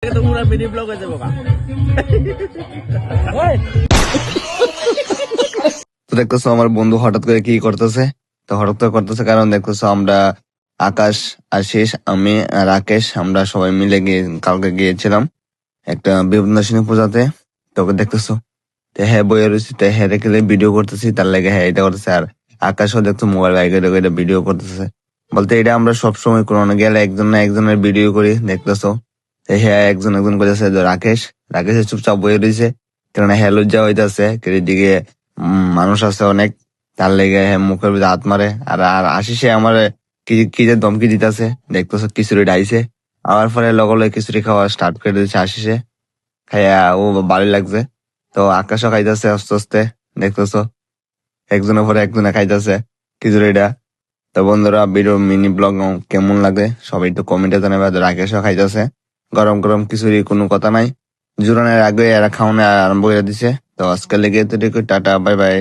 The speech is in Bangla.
তো পুরো মিনি ব্লগ হয়ে যাবো তো দেখতেছো আমার বন্ধু হঠাৎ করে কি করতেছে। তো হঠাৎ করে করতেছে কারণ দেখতেছো আমরা আকাশ, আশিস, আমি আর রাকেশ আমরা সবাই মিলে গিয়ে কালকে গিয়েছিলাম একটা বিপন্নসিনী পূজাতে। তোকে দেখতেছো তো হ্যাঁ বইয়ে রয়েছি, তো হ্যাঁ রেখে ভিডিও করতেছি, তার লাগে হ্যাঁ এটা করতেছে। আর আকাশও দেখতো মোবাইল বাইকে রেখে ভিডিও করতেছে। বলতে এটা আমরা সবসময় কোনো গেলে একজন না একজনের ভিডিও করি, দেখতেছো। তো হ্যাঁ একজন একজন করেছে রাকেশ। রাকেশের চুপচাপ বইয়ে রয়েছে কারণ হ্যাঁ লজ্জা হইতাছে দিকে মানুষ আছে অনেক, তার লেগে হ্যাঁ মুখের ভিতরে হাত মারে। আর আর আশিসে আমার কি কি যে ধমকি দিতেছে, দেখতেছো খিচুড়ি ডাইছে। আবার পরে লগে লগে খিচুড়ি খাওয়া স্টার্ট করে দিয়েছে আশিসে, খাইয়া ও ভালোই লাগছে। তো আকাশও খাইতেছে আস্তে আস্তে, দেখতেছো একজনের পরে একজনে খাইতেছে খিচুড়িটা। তো বন্ধুরা ভিডিও মিনি ব্লগ কেমন লাগে সবাই একটু কমেন্টে জানাবে। আর রাকেশও খাইতেছে গরম গরম খিচুড়ি, কোনো কথা নাই। জুরানের আগে এরা খাওয়ানো আরম্ভ করে দিছে। তো আজকে লেগে তো টাটা, বাই বাই।